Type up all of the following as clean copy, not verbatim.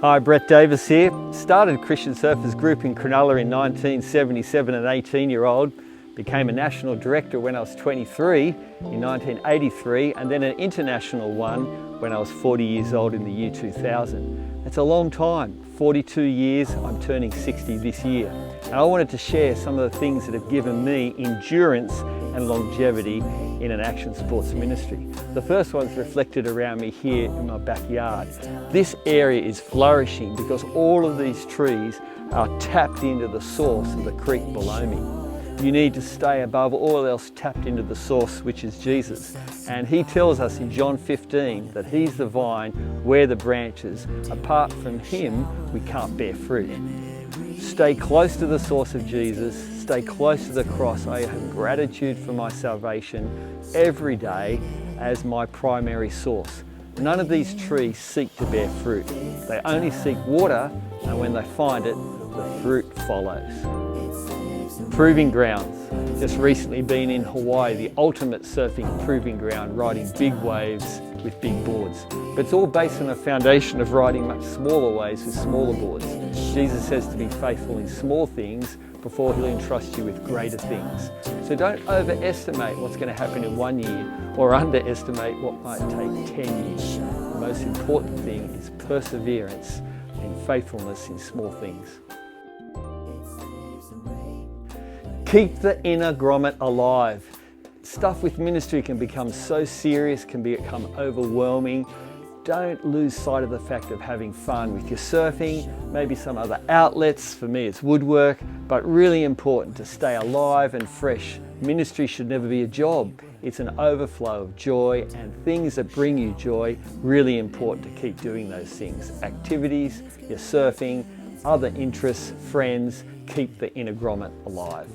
Hi, Brett Davis here. Started Christian Surfers Group in Cronulla in 1977, an 18-year-old. Became a national director when I was 23 in 1983, and then an international one when I was 40 years old in the year 2000. That's a long time, 42 years, I'm turning 60 this year. And I wanted to share some of the things that have given me endurance and longevity in an action sports ministry. The first one's reflected around me here in my backyard. This area is flourishing because all of these trees are tapped into the source of the creek below me. You need to stay above all else tapped into the source, which is Jesus. And he tells us in John 15 that he's the vine, we're the branches. Apart from him, we can't bear fruit. Stay close to the source of Jesus, stay close to the cross. I have gratitude for my salvation every day as my primary source. None of these trees seek to bear fruit. They only seek water, and when they find it, the fruit follows. Proving grounds. Just recently been in Hawaii, the ultimate surfing proving ground, riding big waves with big boards. But it's all based on a foundation of riding much smaller waves with smaller boards. Jesus says to be faithful in small things before he'll entrust you with greater things. So don't overestimate what's going to happen in 1 year or underestimate what might take 10 years. The most important thing is perseverance and faithfulness in small things. Keep the inner grommet alive. Stuff with ministry can become so serious, can become overwhelming. Don't lose sight of the fact of having fun with your surfing, maybe some other outlets. For me, it's woodwork, but really important to stay alive and fresh. Ministry should never be a job. It's an overflow of joy and things that bring you joy. Really important to keep doing those things. Activities, your surfing, other interests, friends, keep the inner grommet alive.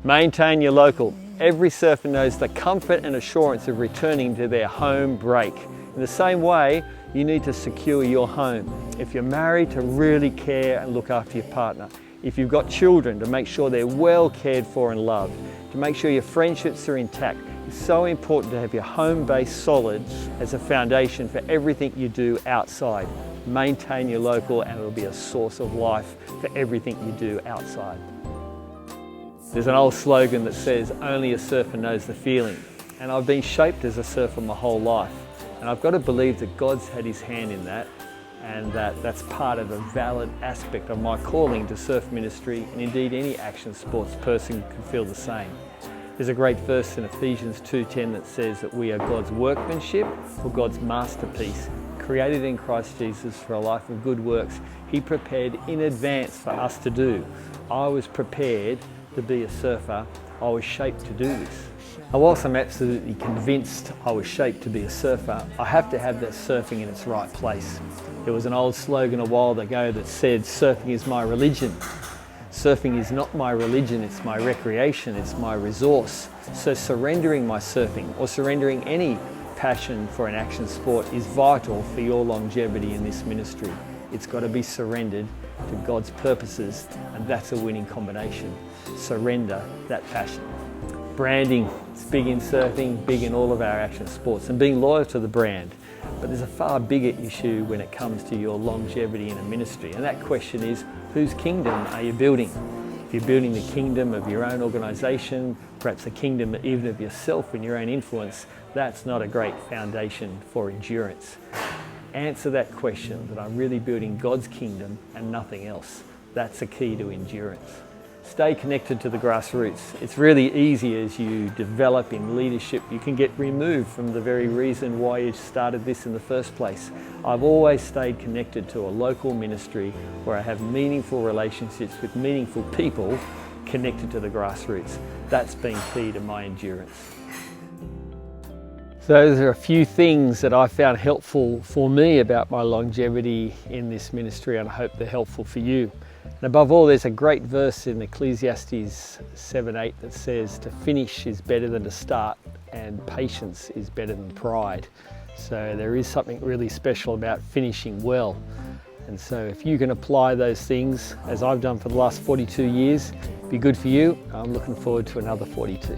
Maintain your local. Every surfer knows the comfort and assurance of returning to their home break. In the same way, you need to secure your home. If you're married, to really care and look after your partner. If you've got children, to make sure they're well cared for and loved. To make sure your friendships are intact. It's so important to have your home base solid as a foundation for everything you do outside. Maintain your local and it'll be a source of life for everything you do outside. There's an old slogan that says, only a surfer knows the feeling. And I've been shaped as a surfer my whole life. And I've got to believe that God's had his hand in that, and that's part of a valid aspect of my calling to surf ministry, and indeed any action sports person can feel the same. There's a great verse in Ephesians 2:10 that says that we are God's workmanship or God's masterpiece, created in Christ Jesus for a life of good works he prepared in advance for us to do. I was prepared to be a surfer. I was shaped to do this. And whilst I'm absolutely convinced I was shaped to be a surfer, I have to have that surfing in its right place. There was an old slogan a while ago that said, surfing is my religion. Surfing is not my religion, it's my recreation, it's my resource. So surrendering my surfing or surrendering any passion for an action sport is vital for your longevity in this ministry. It's got to be surrendered to God's purposes, and that's a winning combination. Surrender that passion. Branding, it's big in surfing, big in all of our action sports, and being loyal to the brand. But there's a far bigger issue when it comes to your longevity in a ministry, and that question is, whose kingdom are you building? If you're building the kingdom of your own organisation, perhaps a kingdom even of yourself and your own influence, that's not a great foundation for endurance. Answer that question, that I'm really building God's kingdom and nothing else. That's the key to endurance. Stay connected to the grassroots. It's really easy as you develop in leadership, you can get removed from the very reason why you started this in the first place. I've always stayed connected to a local ministry where I have meaningful relationships with meaningful people connected to the grassroots. That's been key to my endurance. So those are a few things that I found helpful for me about my longevity in this ministry, and I hope they're helpful for you. And above all, there's a great verse in Ecclesiastes 7:8 that says, to finish is better than to start, and patience is better than pride. So there is something really special about finishing well. And so if you can apply those things, as I've done for the last 42 years, be good for you. I'm looking forward to another 42.